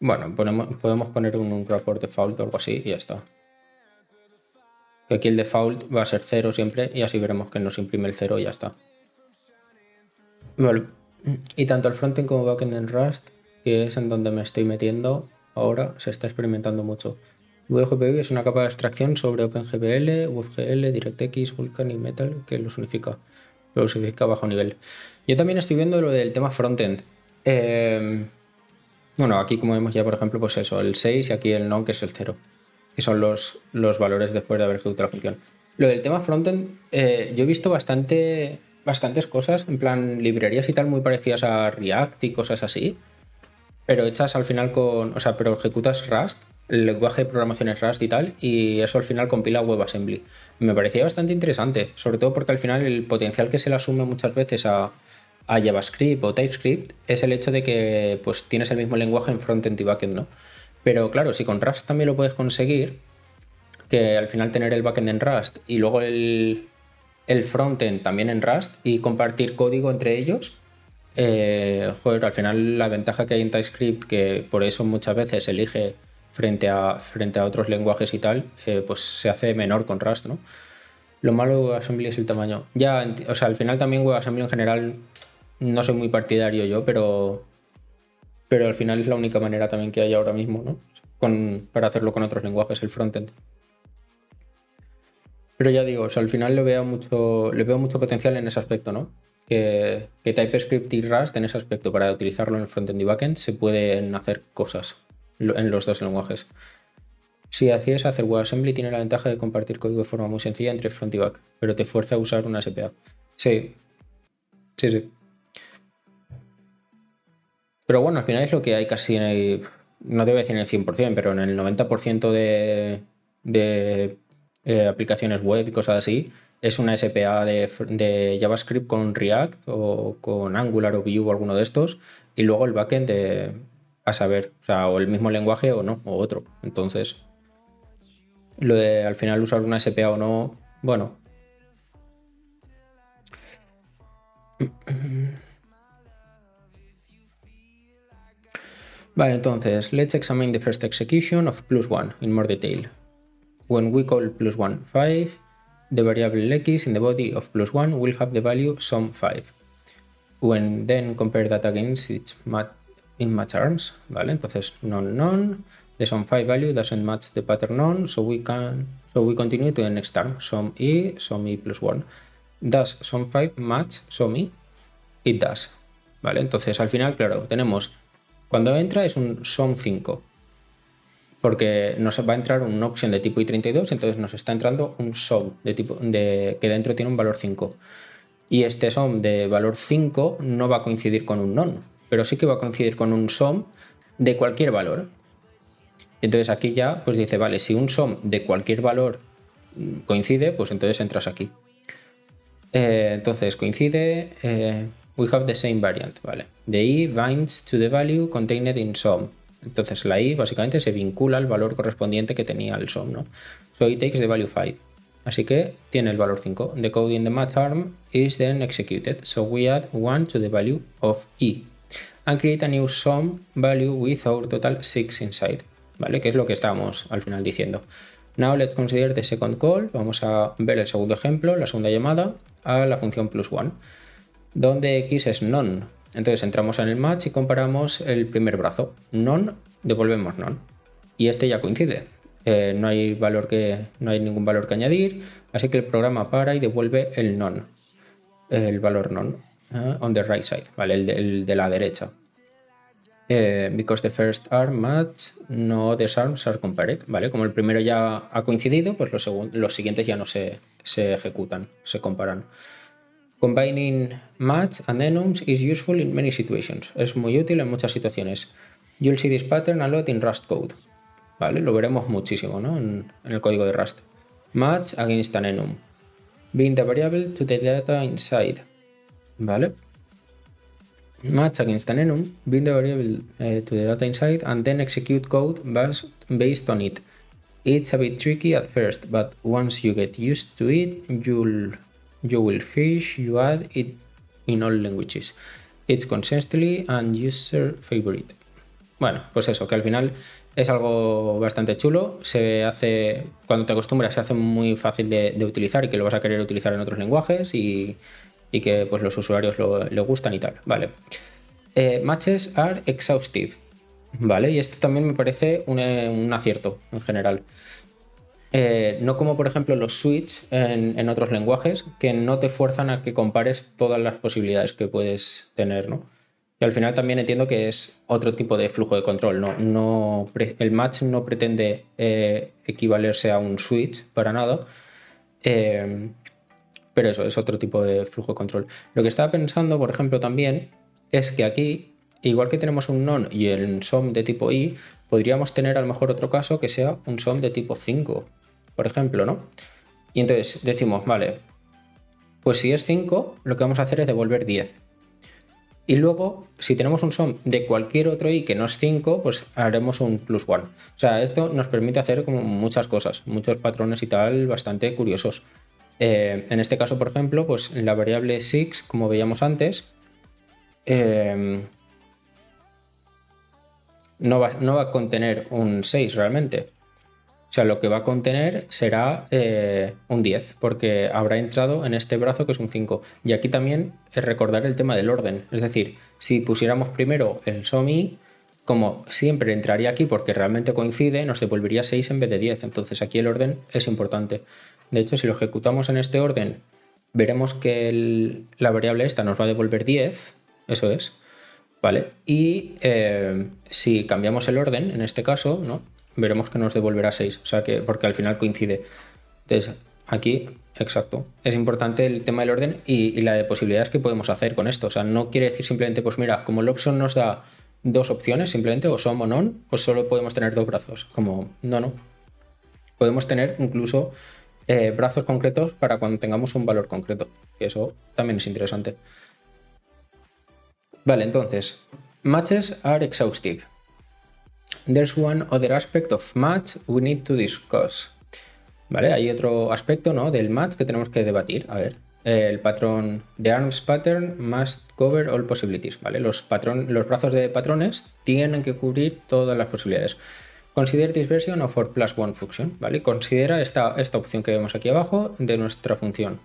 Bueno, podemos poner un report default o algo así y ya está. Que aquí el default va a ser 0 siempre y así veremos que nos imprime el 0 y ya está. Vale. Y tanto el frontend como backend en Rust, que es en donde me estoy metiendo ahora, se está experimentando mucho. WGPU es una capa de abstracción sobre OpenGPL, WebGL, DirectX, Vulkan y Metal que los unifica. Los unifica a bajo nivel. Yo también estoy viendo lo del tema frontend. Bueno, aquí como vemos ya, por ejemplo, pues eso, el 6 y aquí el non, que es el 0. Que son los valores después de haber ejecutado la función. Lo del tema frontend, yo he visto bastantes cosas, en plan librerías y tal, muy parecidas a React y cosas así, pero hechas al final pero ejecutas Rust, el lenguaje de programación es Rust y tal, y eso al final compila WebAssembly. Me parecía bastante interesante, sobre todo porque al final el potencial que se le asume muchas veces a JavaScript o TypeScript es el hecho de que pues tienes el mismo lenguaje en frontend y backend, ¿no? Pero claro, si con Rust también lo puedes conseguir, que al final tener el backend en Rust y luego el frontend también en Rust y compartir código entre ellos, al final la ventaja que hay en TypeScript, que por eso muchas veces se elige frente a otros lenguajes y tal, pues se hace menor con Rust, ¿no? Lo malo de WebAssembly es el tamaño. Al final también WebAssembly en general no soy muy partidario yo, pero al final es la única manera también que hay ahora mismo, ¿no? Para hacerlo con otros lenguajes, el frontend. Pero ya digo, al final le veo mucho potencial en ese aspecto, ¿no? Que TypeScript y Rust en ese aspecto, para utilizarlo en el frontend y backend, se pueden hacer cosas en los dos lenguajes. Si decides hacer WebAssembly, tiene la ventaja de compartir código de forma muy sencilla entre front y back, pero te fuerza a usar una SPA. Sí. Pero bueno, al final es lo que hay casi no te voy a decir en el 100%, pero en el 90% de aplicaciones web y cosas así, es una SPA de JavaScript con React o con Angular o Vue o alguno de estos, y luego el backend a saber, o el mismo lenguaje o no, o otro. Entonces, Lo de al final usar una SPA o no, bueno. Vale, entonces, let's examine the first execution of +1 in more detail. When we call +1 5, the variable x in the body of +1 will have the value sum5. When then compare that against its in match arms, ¿vale? Entonces, non, the sum5 value doesn't match the pattern non, so we continue to the next term, sum e +1. Does sum5 match sum e? It does, ¿vale? Entonces, al final, claro, tenemos, cuando entra es un sum5, porque nos va a entrar una opción de tipo i32, entonces nos está entrando un sum de tipo que dentro tiene un valor 5. Y este sum de valor 5 no va a coincidir con un non, pero sí que va a coincidir con un sum de cualquier valor. Entonces aquí ya pues dice, vale, si un sum de cualquier valor coincide, pues entonces entras aquí. Entonces coincide, we have the same variant, ¿vale? The i binds to the value contained in sum. Entonces la i básicamente se vincula al valor correspondiente que tenía el sum, ¿no? So it takes the value 5. Así que tiene el valor 5. The code in the match arm is then executed. So we add 1 to the value of e and create a new sum value with our total 6 inside, ¿vale? Que es lo que estábamos al final diciendo. Now let's consider the second call. Vamos a ver el segundo ejemplo, la segunda llamada a la función +1, donde x es non. Entonces entramos en el match y comparamos el primer brazo. Non, devolvemos non. Y este ya coincide. No hay ningún valor que añadir, así que el programa para y devuelve el non, el valor non, on the right side, ¿vale? El de la derecha. Because the first arm match, no other arms are compared, ¿vale? Como el primero ya ha coincidido, pues los siguientes ya no se ejecutan, se comparan. Combining match and enums is useful in many situations. Es muy útil en muchas situaciones. You'll see this pattern a lot in Rust code. ¿Vale? Lo veremos muchísimo, ¿no? En el código de Rust. Match against an enum. Bind the variable to the data inside. ¿Vale? Match against an enum. Bind the variable to the data inside and then execute code based on it. It's a bit tricky at first, but once you get used to it, you will fish you add it in all languages. It's consistently and user favorite. Bueno, pues eso, que al final es algo bastante chulo, se hace, cuando te acostumbras, se hace muy fácil de utilizar y que lo vas a querer utilizar en otros lenguajes y que pues los usuarios le gustan y tal, ¿vale? Matches are exhaustive, ¿vale? Y esto también me parece un acierto en general. No como por ejemplo los switch en otros lenguajes que no te fuerzan a que compares todas las posibilidades que puedes tener, ¿no? Y al final también entiendo que es otro tipo de flujo de control. El match no pretende equivalerse a un switch para nada, pero eso es otro tipo de flujo de control. Lo que estaba pensando, por ejemplo, también es que aquí, igual que tenemos un non y el sum de tipo i, podríamos tener a lo mejor otro caso que sea un sum de tipo 5, por ejemplo, ¿no? Y entonces decimos, vale, pues si es 5, lo que vamos a hacer es devolver 10. Y luego, si tenemos un sum de cualquier otro i que no es 5, pues haremos un +1. O sea, esto nos permite hacer como muchas cosas, muchos patrones y tal bastante curiosos. En este caso, por ejemplo, pues la variable 6, como veíamos antes, no va a contener un 6 realmente. O sea, lo que va a contener será un 10, porque habrá entrado en este brazo que es un 5. Y aquí también es recordar el tema del orden. Es decir, si pusiéramos primero el sum i, como siempre entraría aquí porque realmente coincide, nos devolvería 6 en vez de 10. Entonces aquí el orden es importante. De hecho, si lo ejecutamos en este orden, veremos que la variable esta nos va a devolver 10. Eso es. ¿Vale? Y si cambiamos el orden, en este caso, ¿no?, veremos que nos devolverá 6, o sea que, porque al final coincide. Entonces, aquí, exacto, es importante el tema del orden y la de posibilidades que podemos hacer con esto. O sea, no quiere decir simplemente, pues mira, como el option nos da dos opciones, simplemente, o sum o non, pues solo podemos tener dos brazos. Como, no. Podemos tener incluso brazos concretos para cuando tengamos un valor concreto, que eso también es interesante. Vale, entonces, matches are exhaustive. There's one other aspect of match we need to discuss. ¿vale? Hay otro aspecto, ¿no?, del match que tenemos que debatir. A ver, el patrón de arms pattern must cover all possibilities, ¿vale? Los brazos de patrones tienen que cubrir todas las posibilidades. Consider this version of our +1 function, ¿vale? Considera esta opción que vemos aquí abajo de nuestra función,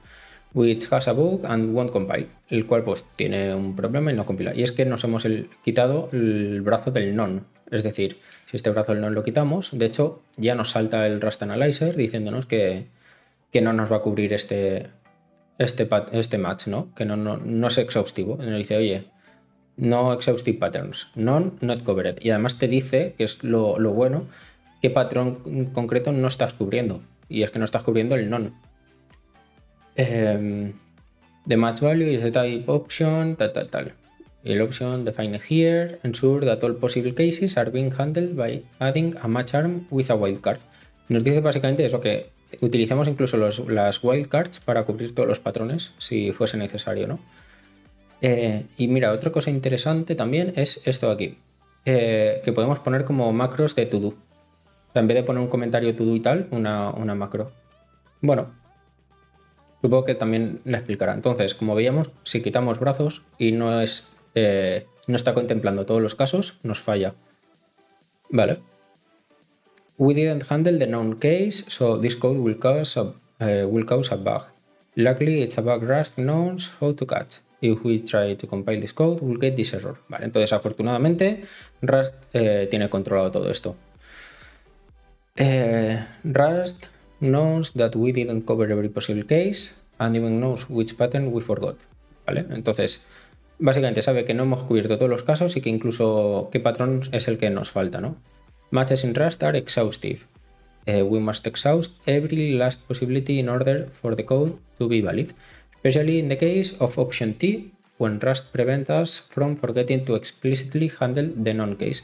which has a bug and won't compile, el cual pues tiene un problema y no compila. Y es que nos hemos quitado el brazo del non. Es decir, si este brazo del non lo quitamos, de hecho ya nos salta el Rust Analyzer diciéndonos que no nos va a cubrir este match, ¿no? Que no es exhaustivo. Nos dice, oye, no exhaustive patterns, none not covered. Y además te dice, que es lo bueno, qué patrón concreto no estás cubriendo. Y es que no estás cubriendo el none. The match value is the type option, tal. El option defined here ensure that all possible cases are being handled by adding a match arm with a wildcard. Nos dice básicamente eso, que utilicemos incluso las wildcards para cubrir todos los patrones si fuese necesario, ¿no? Y mira, otra cosa interesante también es esto de aquí, que podemos poner como macros de to do. O sea, en vez de poner un comentario to do y tal, una macro. Bueno, supongo que también la explicará. Entonces, como veíamos, si quitamos brazos y no está contemplando todos los casos, nos falla. Vale. We didn't handle the known case, so this code will cause a bug. Luckily, it's a bug Rust knows how to catch. If we try to compile this code, we'll get this error. Vale, entonces afortunadamente Rust tiene controlado todo esto. Rust knows that we didn't cover every possible case and even knows which pattern we forgot. ¿Vale? Entonces, básicamente sabe que no hemos cubierto todos los casos y que incluso qué patrón es el que nos falta, ¿no? Matches in Rust are exhaustive. We must exhaust every last possibility in order for the code to be valid, especially in the case of option T, when Rust prevents us from forgetting to explicitly handle the non-case.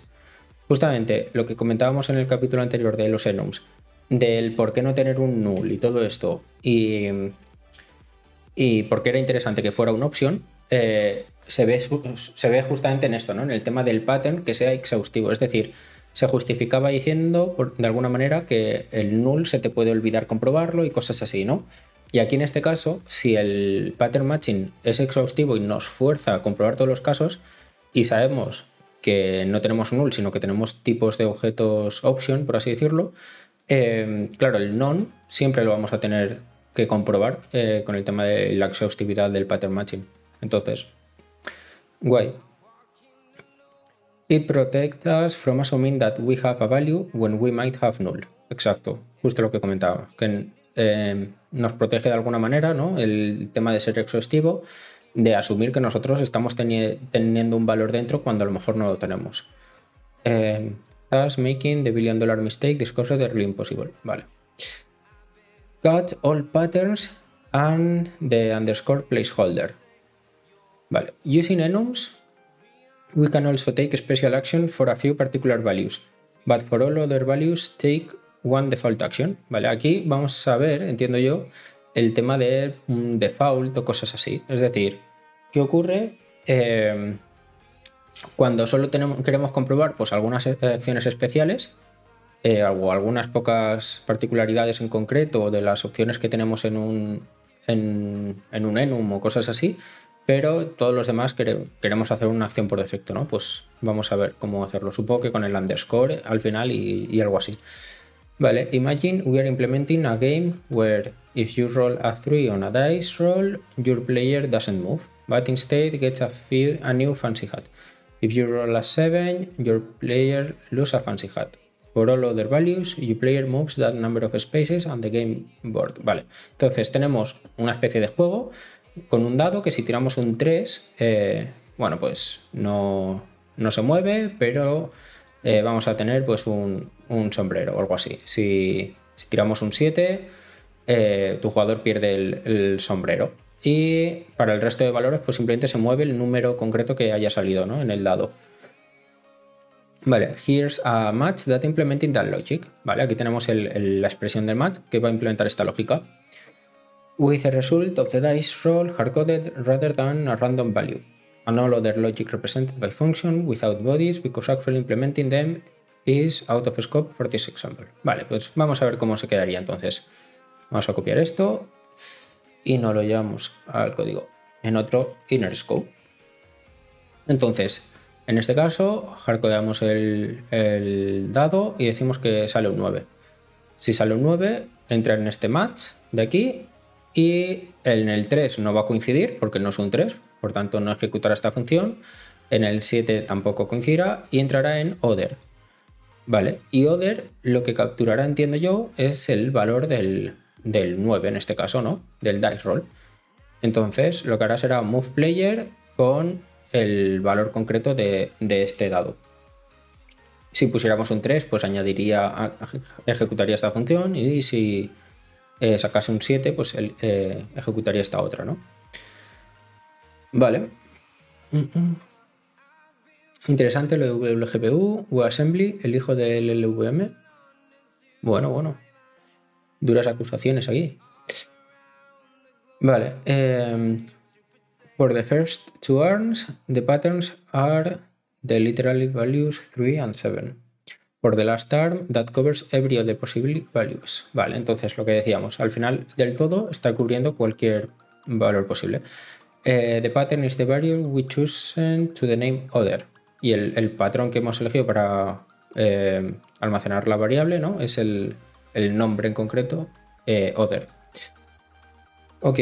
Justamente lo que comentábamos en el capítulo anterior de los enums, del por qué no tener un null y todo esto, y por qué era interesante que fuera una opción, se ve justamente en esto, ¿no? En el tema del pattern que sea exhaustivo. Es decir, se justificaba diciendo, de alguna manera, que el null se te puede olvidar comprobarlo y cosas así, ¿no? Y aquí en este caso, si el pattern matching es exhaustivo y nos fuerza a comprobar todos los casos y sabemos que no tenemos un null, sino que tenemos tipos de objetos option, por así decirlo, claro, el non siempre lo vamos a tener que comprobar con el tema de la exhaustividad del pattern matching. Entonces, guay. It protects us from assuming that we have a value when we might have null. Exacto, justo lo que comentaba, que nos protege de alguna manera, ¿no? El tema de ser exhaustivo, de asumir que nosotros estamos teniendo un valor dentro cuando a lo mejor no lo tenemos. Thus making the $1 billion mistake discussed early impossible. Vale. Catch all patterns and the underscore placeholder. Vale. Using enums, we can also take special action for a few particular values, but for all other values take one default action. Vale, aquí vamos a ver, entiendo yo, el tema de un default o cosas así. Es decir, ¿qué ocurre cuando solo queremos comprobar pues algunas acciones especiales o algunas pocas particularidades en concreto de las opciones que tenemos en un enum o cosas así? Pero todos los demás queremos hacer una acción por defecto, ¿no? Pues vamos a ver cómo hacerlo. Supongo que con el underscore al final y algo así. Vale, imagine we are implementing a game where if you roll a 3 on a dice roll, your player doesn't move, but instead gets a new fancy hat. If you roll a 7, your player loses a fancy hat. For all other values, your player moves that number of spaces on the game board. Vale, entonces tenemos una especie de juego con un dado que si tiramos un 3, bueno, pues no se mueve, pero vamos a tener pues un sombrero o algo así. Si tiramos un 7, tu jugador pierde el sombrero. Y para el resto de valores, pues simplemente se mueve el número concreto que haya salido, ¿no?, en el dado. Vale, here's a match that implementing that logic. Vale, aquí tenemos la expresión del match que va a implementar esta lógica. With the result of the dice roll hard-coded rather than a random value, and all other logic represented by function without bodies, because actually implementing them is out of scope for this example. Vale, pues vamos a ver cómo se quedaría entonces. Vamos a copiar esto y nos lo llevamos al código en otro inner scope. Entonces, en este caso, hardcodeamos el dado y decimos que sale un 9. Si sale un 9, entra en este match de aquí y en el 3 no va a coincidir porque no es un 3, por tanto no ejecutará esta función. En el 7 tampoco coincidirá y entrará en other. Vale, y other lo que capturará, entiendo yo, es el valor del 9 en este caso, ¿no? Del dice roll. Entonces lo que hará será move player con el valor concreto de este dado. Si pusiéramos un 3, pues ejecutaría esta función, y si sacase un 7, pues ejecutaría esta otra, ¿no? Vale. Interesante lo de WGPU, WAssembly, el hijo del LVM. Bueno. Duras acusaciones aquí. Vale. For the first two arms, the patterns are the literal values 3 and 7. For the last arm, that covers every other possible values. Vale, entonces lo que decíamos, al final del todo está cubriendo cualquier valor posible. The pattern is the variable we choose to the name other. Y el patrón que hemos elegido para almacenar la variable, ¿no? Es el nombre en concreto, other. Ok.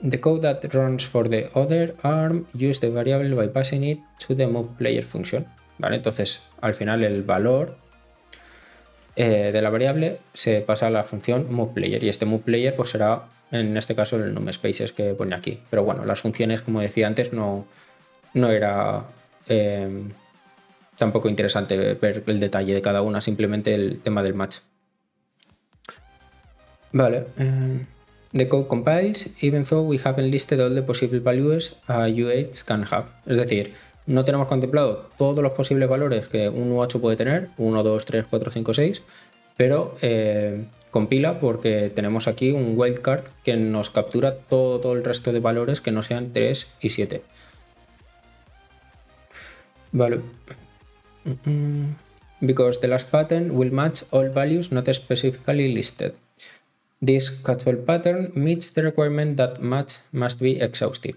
The code that runs for the other arm use the variable by passing it to the move player function. Vale, entonces al final el valor de la variable se pasa a la función movePlayer y este movePlayer pues será en este caso el namespaces que pone aquí. Pero bueno, las funciones, como decía antes, no era tampoco interesante ver el detalle de cada una, simplemente el tema del match. Vale. The code compiles even though we haven't listed all the possible values a UH can have. Es decir, no tenemos contemplado todos los posibles valores que un U8 puede tener, 1, 2, 3, 4, 5, 6, pero compila porque tenemos aquí un wildcard que nos captura todo el resto de valores que no sean 3 y 7. Vale. Because the last pattern will match all values not specifically listed. This catch-all pattern meets the requirement that match must be exhaustive.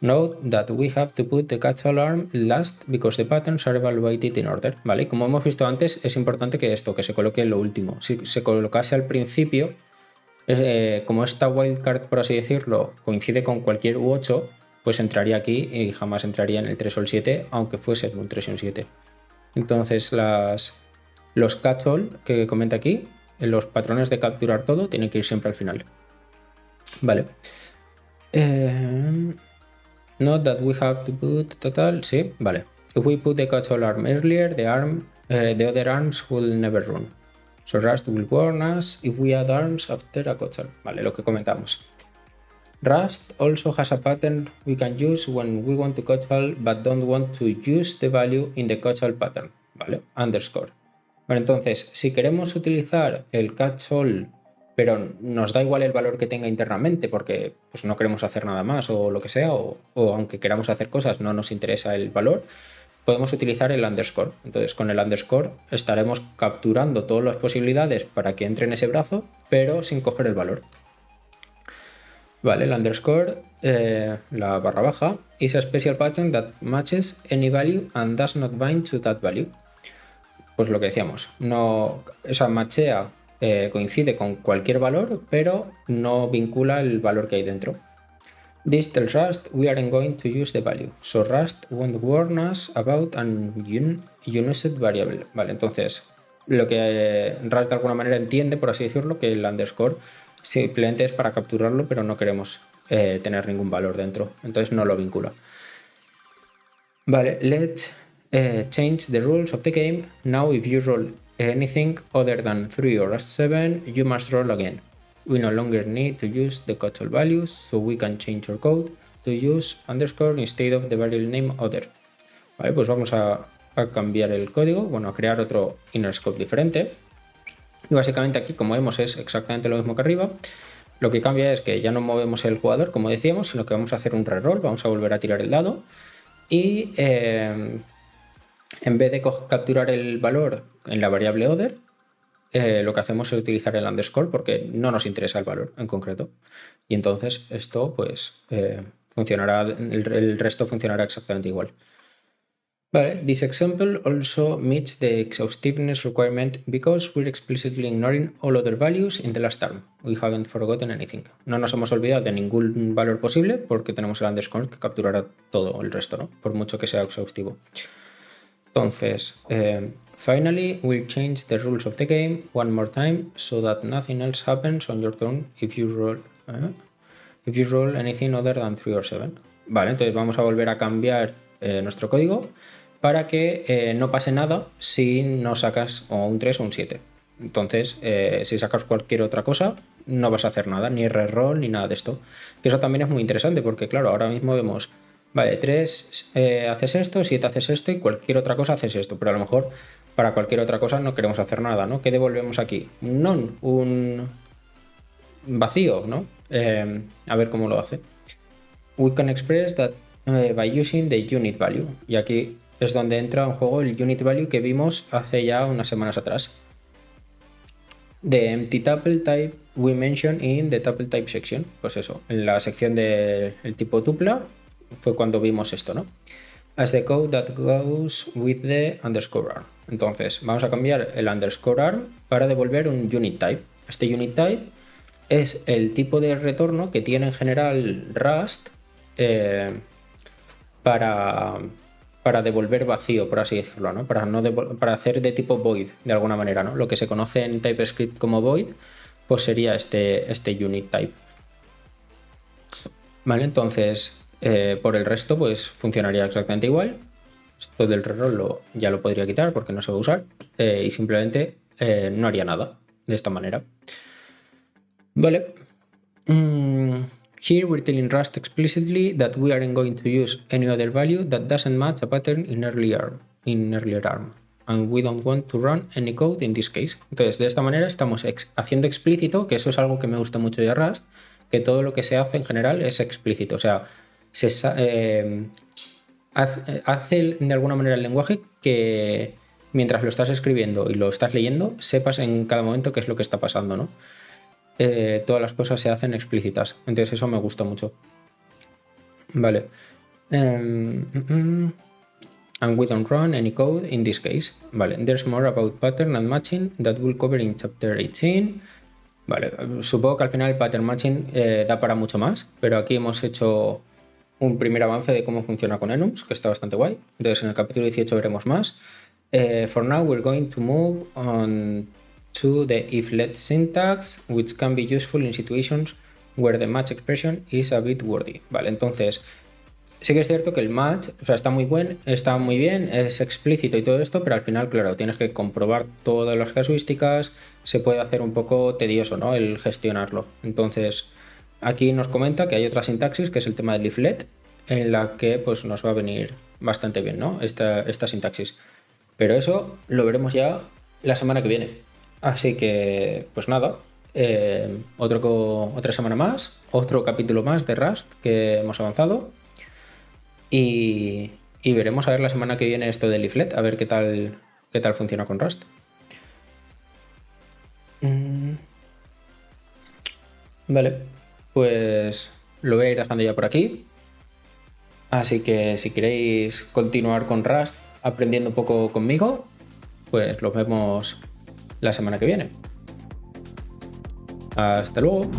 Note that we have to put the catch-all arm last because the patterns are evaluated in order. Vale, como hemos visto antes, es importante que se coloque en lo último. Si se colocase al principio, como esta wildcard, por así decirlo, coincide con cualquier U8, pues entraría aquí y jamás entraría en el 3 o el 7, aunque fuese un 3 y un 7. Entonces los catch-all que comenta aquí, los patrones de capturar todo, tienen que ir siempre al final. Vale. Not that we have to put total, sí, vale. If we put the catch-all arm earlier, the other arms will never run. So Rust will warn us if we add arms after a catch-all. Vale, lo que comentamos. Rust also has a pattern we can use when we want to catch-all but don't want to use the value in the catch-all pattern. Vale, underscore. Vale, entonces, si queremos utilizar el catch-all pero nos da igual el valor que tenga internamente porque pues, no queremos hacer nada más o lo que sea, o aunque queramos hacer cosas no nos interesa el valor, podemos utilizar el underscore. Entonces con el underscore estaremos capturando todas las posibilidades para que entre en ese brazo, pero sin coger el valor. Vale, el underscore, la barra baja, is a special pattern that matches any value and does not bind to that value. Pues lo que decíamos, esa machea coincide con cualquier valor, pero no vincula el valor que hay dentro. This tells Rust we aren't going to use the value, so Rust won't warn us about an unused variable. Vale, entonces lo que Rust de alguna manera entiende, por así decirlo, que el underscore simplemente es para capturarlo, pero no queremos tener ningún valor dentro, entonces no lo vincula. Vale, let's change the rules of the game. Now if you roll anything other than 3 or 7, you must roll again. We no longer need to use the catch-all values, so we can change our code to use underscore instead of the variable name other. Vale, pues vamos a cambiar el código, bueno, a crear otro inner scope diferente. Y básicamente aquí, como vemos, es exactamente lo mismo que arriba. Lo que cambia es que ya no movemos el jugador, como decíamos, sino que vamos a hacer un reroll, vamos a volver a tirar el dado y en vez de capturar el valor en la variable other, lo que hacemos es utilizar el underscore porque no nos interesa el valor en concreto. Y entonces esto pues funcionará, el resto funcionará exactamente igual. Vale, this example also meets the exhaustiveness requirement because we're explicitly ignoring all other values in the last term. We haven't forgotten anything. No nos hemos olvidado de ningún valor posible porque tenemos el underscore que capturará todo el resto, ¿no? Por mucho que sea exhaustivo. Entonces, finally, we'll change the rules of the game one more time so that nothing else happens on your turn if you roll anything other than 3 or 7. Vale, entonces vamos a volver a cambiar nuestro código para que no pase nada si no sacas o un 3 o un 7. Entonces, si sacas cualquier otra cosa, no vas a hacer nada, ni reroll ni nada de esto. Que eso también es muy interesante porque, claro, ahora mismo vemos, vale, 3 haces esto, 7 haces esto y cualquier otra cosa haces esto. Pero a lo mejor para cualquier otra cosa no queremos hacer nada, ¿no? ¿Qué devolvemos aquí? Un none, un vacío, ¿no? A ver cómo lo hace. We can express that by using the unit value. Y aquí es donde entra en juego el unit value que vimos hace ya unas semanas atrás. The empty tuple type we mentioned in the tuple type section. Pues eso, en la sección del tipo tupla fue cuando vimos esto, ¿no? As the code that goes with the underscore arm. Entonces, vamos a cambiar el underscore arm para devolver un unit type. Este unit type es el tipo de retorno que tiene en general Rust para devolver vacío, por así decirlo, ¿no? Para hacer de tipo void, de alguna manera, ¿no? Lo que se conoce en TypeScript como void, pues sería este unit type. Vale, entonces, por el resto, pues funcionaría exactamente igual. Esto del reroll ya lo podría quitar porque no se va a usar y simplemente no haría nada de esta manera. Vale. Here we're telling Rust explicitly that we aren't going to use any other value that doesn't match a pattern in earlier arm. And we don't want to run any code in this case. Entonces, de esta manera estamos haciendo explícito, que eso es algo que me gusta mucho de Rust, que todo lo que se hace en general es explícito. O sea, hace de alguna manera el lenguaje que mientras lo estás escribiendo y lo estás leyendo, sepas en cada momento qué es lo que está pasando, ¿no? Todas las cosas se hacen explícitas. Entonces eso me gusta mucho. Vale. And we don't run any code in this case. Vale. There's more about pattern and matching that we'll cover in chapter 18. Vale. Supongo que al final el pattern matching da para mucho más, pero aquí hemos hecho un primer avance de cómo funciona con enums, que está bastante guay. Entonces en el capítulo 18 veremos más. For now we're going to move on to the if-let syntax, which can be useful in situations where the match expression is a bit wordy. Vale, entonces sí que es cierto que el match, o sea, está muy bien, es explícito y todo esto, pero al final, claro, tienes que comprobar todas las casuísticas, se puede hacer un poco tedioso, ¿no? El gestionarlo. Entonces, aquí nos comenta que hay otra sintaxis, que es el tema del if-let, en la que pues nos va a venir bastante bien, ¿no? Esta sintaxis. Pero eso lo veremos ya la semana que viene. Así que, pues nada, otra semana más, otro capítulo más de Rust que hemos avanzado y veremos a ver la semana que viene esto del iflet, a ver qué tal funciona con Rust. Vale, pues lo voy a ir dejando ya por aquí. Así que si queréis continuar con Rust aprendiendo un poco conmigo, pues los vemos la semana que viene. Hasta luego.